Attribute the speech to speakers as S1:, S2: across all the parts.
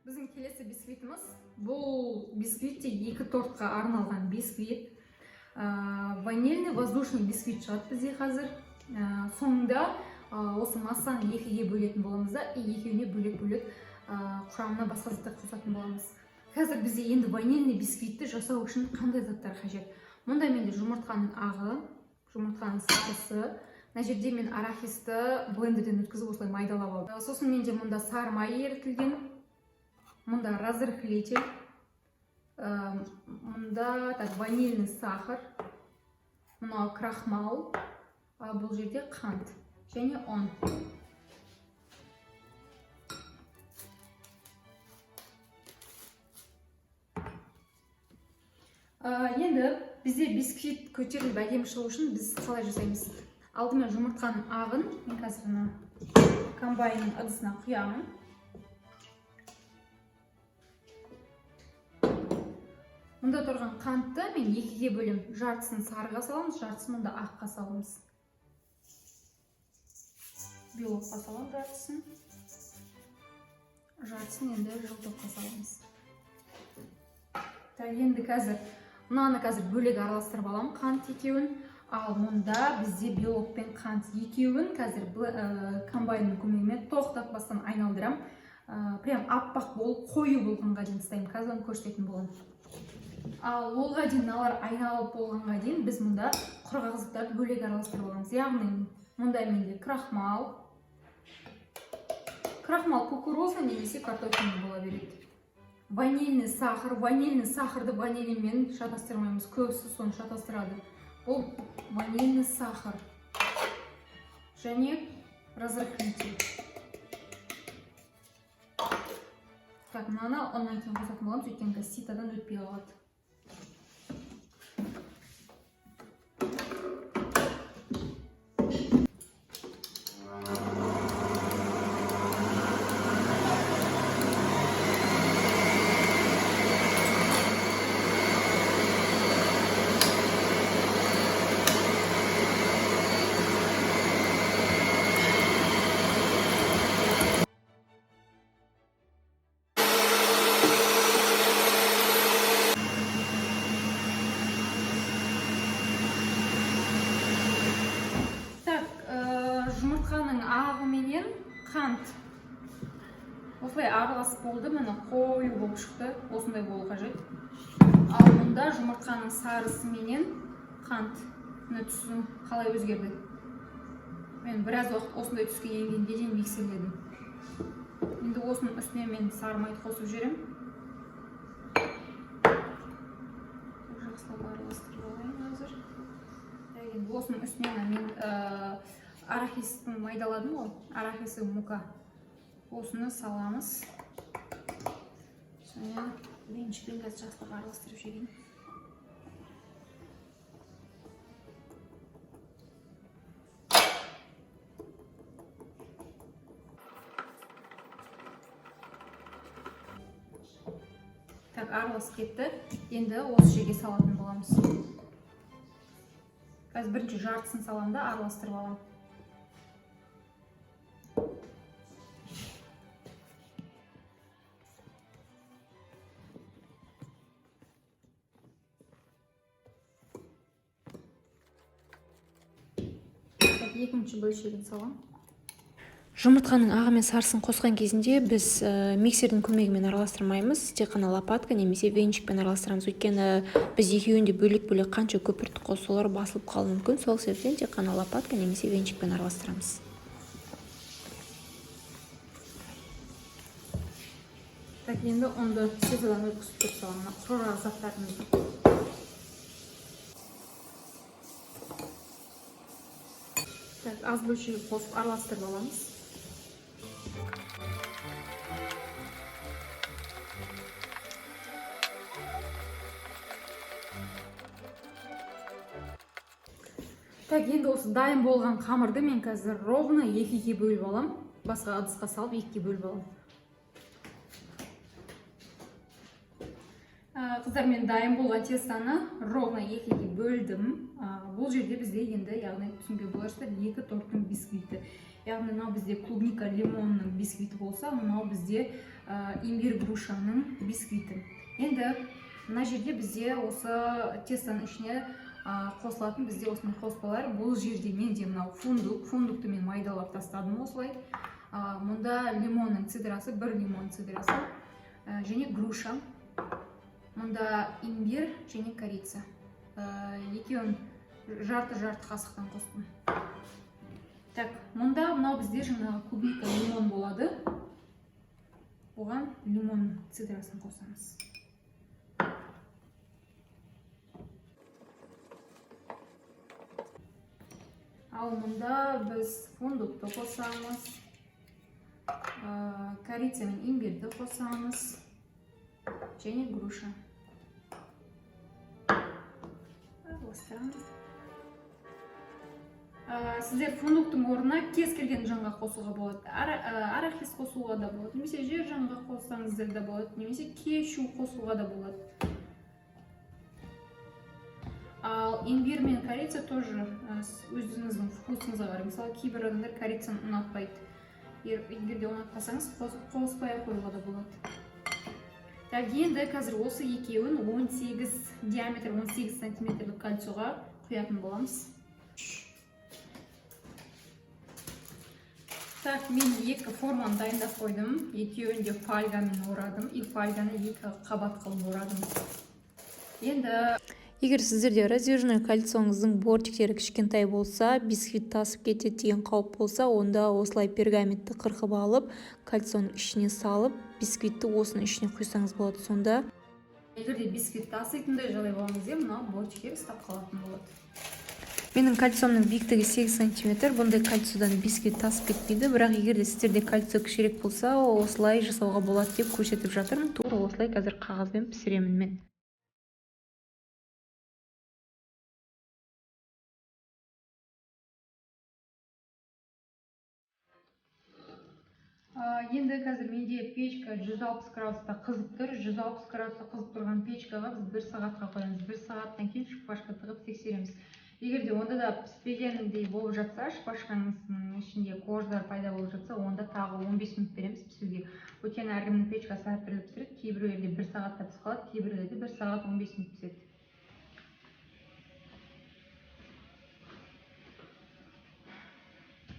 S1: Біздің келесі бисквитіміз. Бұл бисквит те екі тортқа арналған бисквит. Ванильный воздушный бисквит шығады бізде қазір. Соңында осы массаны екіге бөлетін боламыз да, екеуіне бөлек-бөлек құрамына басқа заттар қосатын боламыз. Қазір бізде енді ванильный бисквитті жасау үшін қандай заттар қажет? Мұнда менде жұмыртқаның ағы, жұмыртқаның сарысы, мына жерде мен арахисті блендерден өткізіп осылай майдалап алдым. Сосын менде мұнда сары май ерітілген, мұнда разрыхлитель, мұнда ванильный сахар, мынау крахмал, бұл жерде қант және ұн. Енді бізде бисквит көтеріліп әдемі шығу үшін біз қалай жасаймыз? Алдымен жұмыртқаның ағын, мен қазір комбайнның ыдысына құямын. Мұнда тұрған қантты мен екіге бөлем. Жартысын сарыға саламыз, жартысын мұнда аққа саламыз. Белокқа салам жартысын. Жартысын енді жылтыққа саламыз. Енді қазір мынаны бөлек араластырып алам, қант екеуін. Ал мұнда бізде белок пен қант екеуін қазір комбайнның көмегімен тоқтатпастан айналдырам. Прям аппақ болып, қою болғанға дейін ұстаймын. Қазір оны көрсететін боламын. Ал олға дейін алар айналып болғанға дейін біз мұнда құрғақ заттарды бөлек араластырып аламыз. Яғни мұнда менде крахмал кукуруза немесе картофельный бола береді. Ванильный сахарды ванилинмен шатастырмаймыз. Көбісі соны шатастырады. Бұл ванильный сахар және разрыхлитель. Мынаны оннан кейін қосатын боламыз, өйткені ситадан өтпей қалады. Жұмыртқаның ағы менен қант осылай араласып болды, міне қою болып шықты, осындай болу қажет. Ал мұнда жұмыртқаның сарысы менен қант түсім қалай өзгерді. Мен біраз уақыт осындай түске енгенге дейін миксерледім. Енді осының үстіне мен сары майды қосып жүрем. Жақсылап араластырып алайын қазір. Енді осының үстіне мен арахистің майдаладым ғой, арахисі мука. Осыны саламыз. Және венчикпен қазір жақсылап араластырып жегейін. Араласып кетті. Енді осы жерге салатын боламыз. Қазір бірінші жартысын салам да араластырып алам. Екінші бөлшегін салам.
S2: Жұмыртқаның ағы мен сарысын қосқан кезінде біз миксердің көмегімен араластырмаймыз, тек қана лопатка немесе венчикпен араластырамыз. Өйткені біз екеуінде бөлек-бөлек қанша көпіртіп қосулар басылып қалуы мүмкін. Сол себептен тек қана лопатка немесе венчикпен араластырамыз.
S1: Енді онды сетадан өткізіп кетіп саламын, құрғақ заттарымызды. Аз бөлшегі қосып араластырып аламыз. Енді осы дайын болған қамырды мен қазір ровно екіге бөліп алам. Басқа ыдысқа салып екіге бөліп алам. Қыздар, мен дайын болған тестаны ровно екіге бөлдім. Бұл жерде бізде енді, яғни түсінген боларсыздар, екі торттың бисквиті. Яғни мынау бізде клубника лимонның бисквиті болса, мынау бізде имбирь грушаның бисквиті. Енді мына жерде бізде осы тестаның ішіне қосылатын бізде осындай қоспалар. Бұл жерде менде мынау фундукты мен майдалап тастадым осылай. Мұнда лимонның цидрасы, бір лимон цидрасы, және груша. Мұнда имбирь және корица. Екеуін жарты қасықтан қостым. Так, мұнда мынау бізде жаңағы клубника лимон болады. Оған лимон цидрасын қосамыз. Ал мұнда біз фундукты қосамыз, корица мен имбирьді қосамыз, және груша. Сіздер фундуктың орнына кез келген жаңға қосуға болады. Арахис қосуға да болады, немесе жер жаңға қоссаңыздар да болады, немесе кешу қосуға да болады. Ал имбирь мен корица тоже өзіңіздің вкусыңызға қарай. Мысалы, кейбір адамдар корицаны ұнатпайды. Егер де ұнатпасаңыз, қоспай қоюға да болады. Так, енді қазір осы екеуін 18 диаметр 18 сантиметрлік кольцоға құятын боламыз. Так, мен екі форманы дайындап қойдым. Екеуін де фольгамен орадым. И фольганы екі қабат қылып орадым. Енді
S2: егер сіздерде раздвижный кольцоңыздың бортиктері кішкентай болса, бисквит тасып кетеді деген қауіп болса, онда осылай пергаментті қырқып алып, кольцоның ішіне салып, бисквитті осының ішіне құйсаңыз болады. Сонда
S1: егер де бисквит таситындай жағдай болған кезде, мынау бортиктер ұстап қалатын болады.
S2: Менің кольцомның биіктігі 8 см. Бұндай кольцодан бисквит тасып кетпейді, бірақ егер де сіздерде кольцо кішірек болса, осылай жасауға болады деп көрсетіп жатырмын. Тура осылай қазір қағазбен пісіремін мен.
S1: Енді қазір менде печка 160 градуста қызып тұр. 160 градуста қызып тұрған печкаға біз 1 сағатқа қоямыз. 1 сағаттан кейін шпажка тығып тексереміз. Егер де онда да піспегендей болып жатса, шпажкаңыздың ішінде қождар пайда болып жатса, онда тағы 15 минут береміз пісуге. Өйткені әркімнің печкасы әртүрлі пісіреді. Кейбіреулерде 1 сағатта пісіп қалады, кейбіреулерде 1 сағат 15 минут піседі.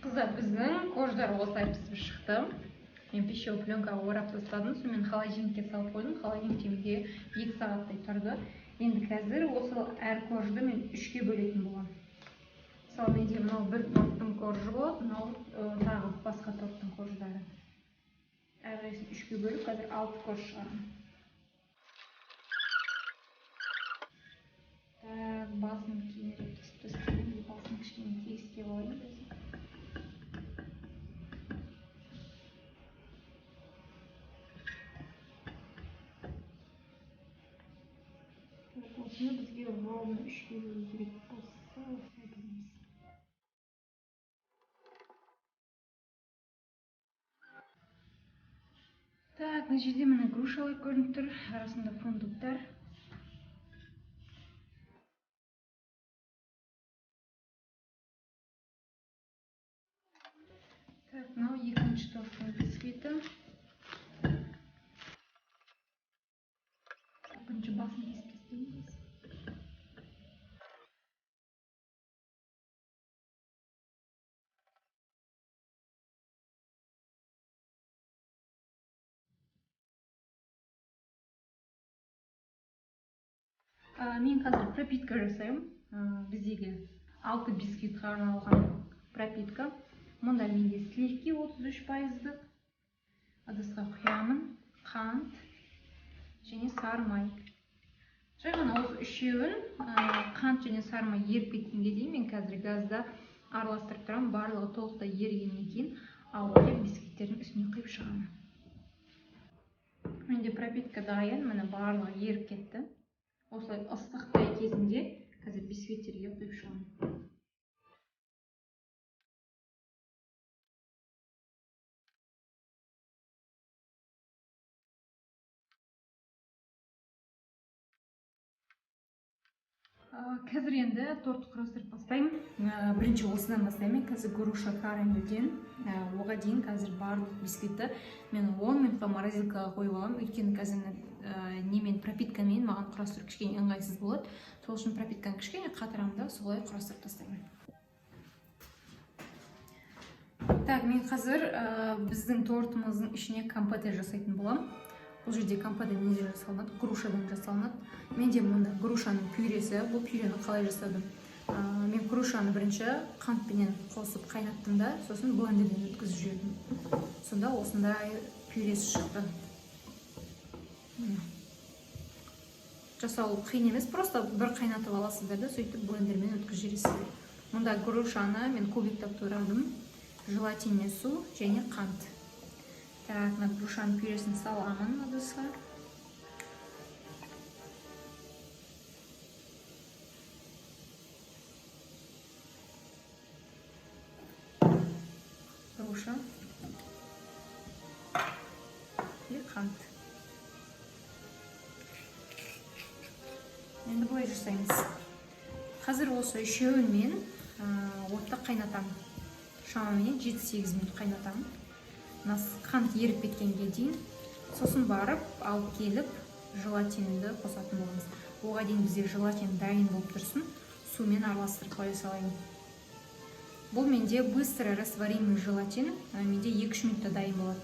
S1: Қыздар, біздің қождар осылай пісіп шықты. Мен пищевой пленкаға орап тастадым, сонымен холодильникке салып қойдым. Холодильникте менде 2 сағаттай тұрды. Енді қазір осы әр қожды мен 3-ке бөлетін боламын. Мысалы, менде мынау бір торттың қожы болады, мынау тағы басқа торттың қождары. Әрқайсысын 3-ке бөліп, қазір 6 қож шығарамын. Так, басын кейінірек кесіп тастаймын. Басын кішкене тегістеп алайын. Осыны бізге ровно 3-ке бөлу керек болса, осылай бөлеміз. Так, мына жерде міне грушалар көрініп тұр, арасында фундуктар. Так, мынау екінші торттың бисквиті. Бірінші басын кесіп тастаймыз. Мен қазір пропитка жасаймын. Біздегі 6 бисквитқа арналған пропитка. Мұнда менде сливки 33%. Ыдысқа құямын, қант және сары май. Жай ғана осы үшеуін қант және сары май еріп кеткенге дейін мен қазір газда араластырып тұрамын. Барлығы толықтай ерігеннен кейін алып келіп бисквиттердің үстіне құйып шығамын. Менде пропитка дайын, міне барлығы еріп кетті. Осылай ыстықтай кезінде қазір бисквиттерге құйып шығамын. Қазір енді тортты құрастырып бастаймын. Бірінші осыдан бастаймын. Қазір груша карамельден оған дейін қазір барлық бисквитті мен 10 минутқа морозилкаға қойып аламын. Өйткені қазір немен пропиткамен маған құрастыру кішкене ыңғайсыз болады. Сол үшін пропитканы кішкене қатырамын да солай құрастырып тастаймын. Так, мен қазір біздің тортымыздың ішіне компоте жасайтын боламын. Бұл жерде компоте неден жасалынады? Грушадан жасалынады. Менде мұнда грушаның пюресі. Бұл пюрені қалай жасадым? Мен грушаны бірінші қантпенен қосып қайнаттым да, сосын блендерден өткізіп жібердім. Сонда осындай пюресі шықты. Жасау қиын емес, просто бір қайнатып аласыздар да, сөйтіп блендермен өткізіп жібересіздер. Мұнда грушаны мен кубиктеп турадым. Желатинный су және қант. Так, на грушаның пюресін саламын ыдысқа. Груша и қант. Енді бұлай жасаймыз. Қазір осы үшеуін мен отта қайнатамын. Шамамен 7-8 минут қайнатамын. Қант еріп кеткенге дейін, сосын барып алып келіп желатинді қосатын боламыз. Оған дейін бізде желатин дайын болып тұрсын, сумен араластырып қоя салайын. Бұл менде быстро растворимый желатин, менде 2-3 минутта дайын болады.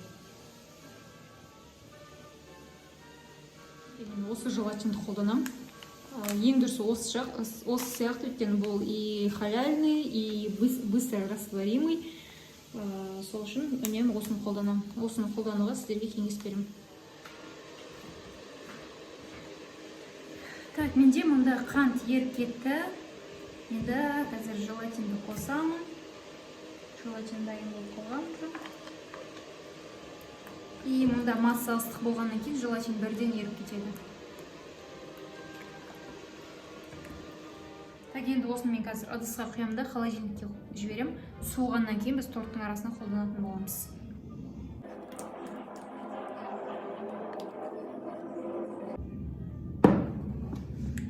S1: Осы желатинді қолданамын. Ең дұрысы осы сияқты, өйткені бұл и халяльный, и быстро растворимый. Сол үшін үнемі осыны қолданамын. Осыны қолдануға сіздерге кеңес беремін. Так, менде мұнда қант еріп кетті. Енді қазір желатинді қосамын. Желатин дайын болып қалған. И мұнда масса ыстық болғаннан кейін желатин бірден еріп кетеді. Так, енді осыны мен қазір ыдысқа құямын да холодильникке жіберем. Суығаннан кейін біз торттың арасына қолданатын боламыз.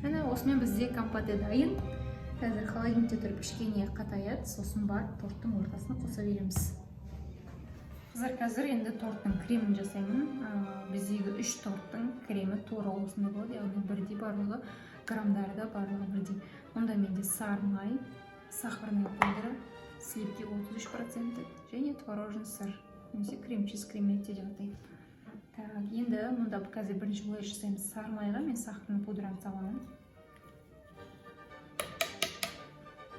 S1: Міне осымен бізде компоте дайын. Қазір холодильникте тұрып кішкене қатаяды, сосын барып торттың ортасына қоса береміз. Қазір енді торттың кремін жасаймын. Біздегі 3 торттың кремі тура осындай болады, яғни бірдей барлығы граммдарда барлығы бірдей. Онда менде сары май, сахарный пудра, сливки 33% және творожный сыр. Немесе крем-чиз креметте деп атайды. Так, енді мұнда қазір бірінші былай жасаймыз. Сары майға мен сахарный пудраны саламын.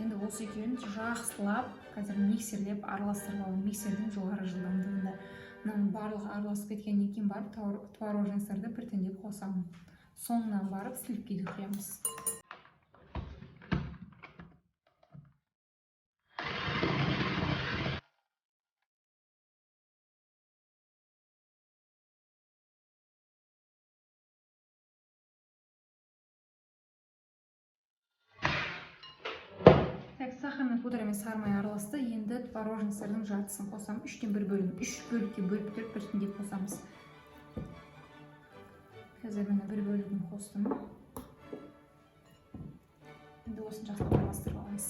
S1: Енді осы екеуін жақсылап қазір миксерлеп араластырып аламын. Миксердің жоғары жылдамдығында. Барлығы араласып кеткеннен кейін барып творожный сырды біртіндеп қосамын. Соңынан барып сливкиді құямыз. Так, сахарный пудра мен сары май араласты. Енді творожный сырдың жартысын қосамын. 3-тен 1 бөлім. 3 бөлікке бөліп тұрып біртіндеп қосамыз. Қазір мені 1 бөлігін қостым. Енді осын жақсылап араластырып аламыз.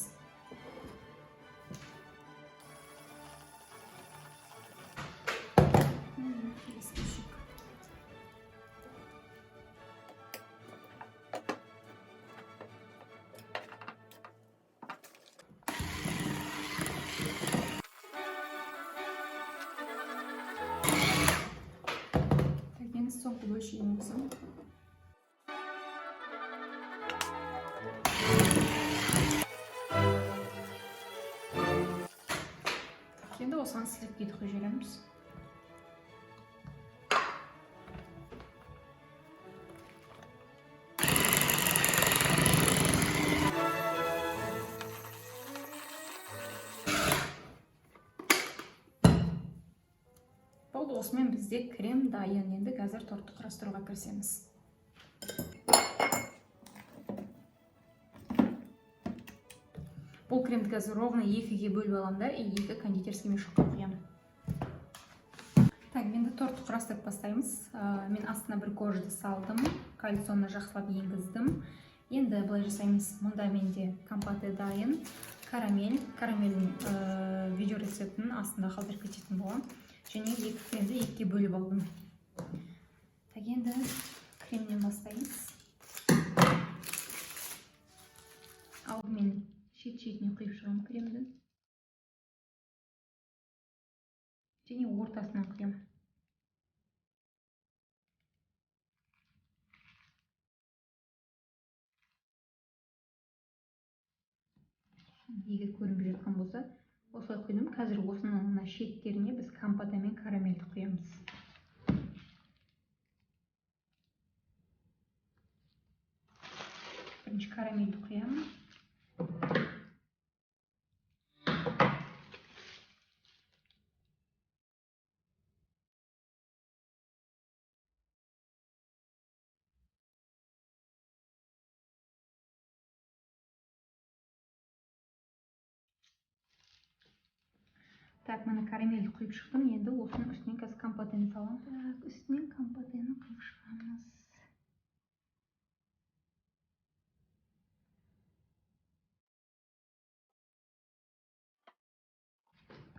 S1: Соңғы бөлшегін қосамын. Енді осыған сливкиді құйып жібереміз. Осымен бізде крем дайын. Енді қазір тортты құрастыруға кірісеміз. Бұл кремді қазір ровно 2-ге бөліп аламын да, и 2 кондитерский мешокқа құямын. Так, енді тортты құрастырып бастаймыз. Мен астына бір кожды салдым, кальцияны жақсылап енгіздім. Енді былай жасаймыз. Мұнда менде компоты дайын. Карамельдің видео рецептінің астында қалдырып кететін боламын. Және екі кремді екіге бөліп алдым. Так, енді кремнен бастаймыз. Алдымен шет-шетіне құйып шығамын кремді. Және ортасынан құямын. Егер көрінбей жатқан болса, осылай құйдым. Қазір осының мына шеттеріне біз компота мен карамельді құямыз. Бірінші карамельді құямын. Так, мына карамельді құйып шықтым. Енді осының үстінен қазір компотаны саламын. Так, үстінен компотаны құйып шығамыз.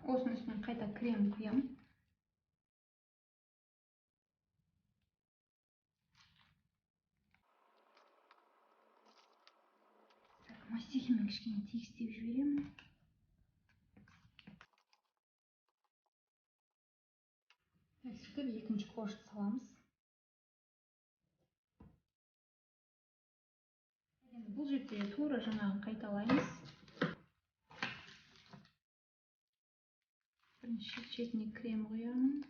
S1: Осының үстінен қайта крем құямын. Так, мастихинмен кішкене тегістеп жіберемін. Сөйтіп екінші қошты саламыз. Енді бұл жерде тура жаңағын қайталаймыз. Бірінші шетіне крем құямын.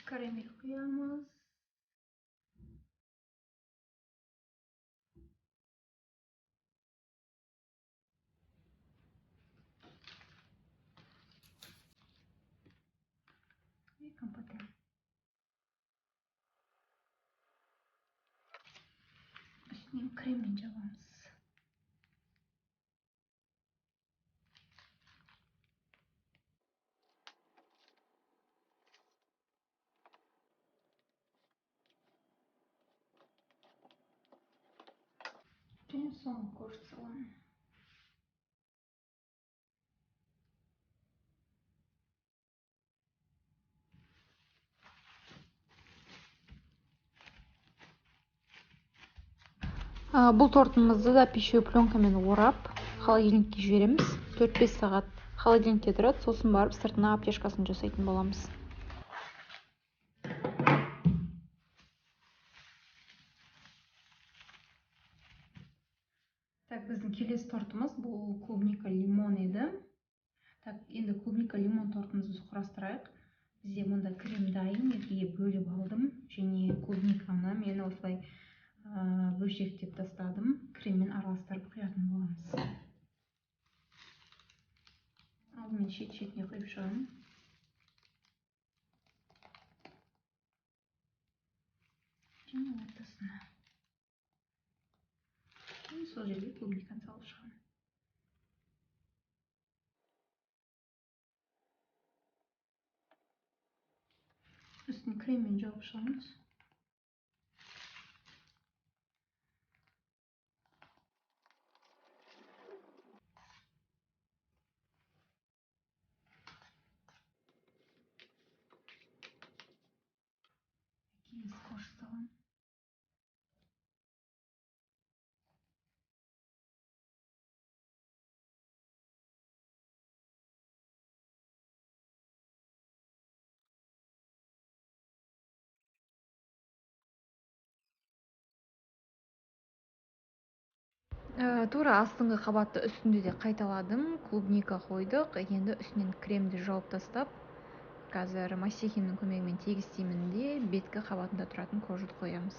S1: Карамель құямыз. И компоты. Үстінен креммен жабамыз. Және соңғы қошты саламын. Бұл тортымызды да пищевой пленкамен орап, холодильникке жібереміз. 4-5 сағат холодильникте тұрады, сосын барып сыртына обтяжкасын жасайтын боламыз. Так, біздің келесі тортымыз бұл клубника лимон еді. Так, енді клубника лимон тортымызды құрастырайық. Бізде мұнда крем дайын, екіге бөліп алдым. Және клубниканы мен осылай бөлшектеп тастадым. Креммен араластырып құятын боламыз. Алдымен шет-шетіне құйып шығамын. Және ортасына. Сол жерге клубниканы салып шығамын. Үстін креммен жауып шығамыз. Келесі қошты саламын. Тура астыңғы қабатты үстінде де қайталадым. Клубника қойдық. Енді үстінен кремді жауып тастап, қазір мастихиннің көмегімен тегістеймін де беткі қабатында тұратын кожуды қоямыз.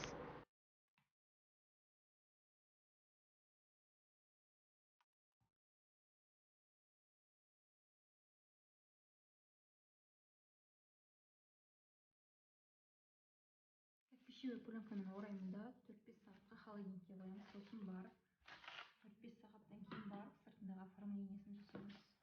S1: пищевой пленкамен ораймын да 4-5 сағатқа холодильникке қоямыз, сосын барып 4-5 сағаттан кейін барып сыртындағы оформлениесін жасаймыз.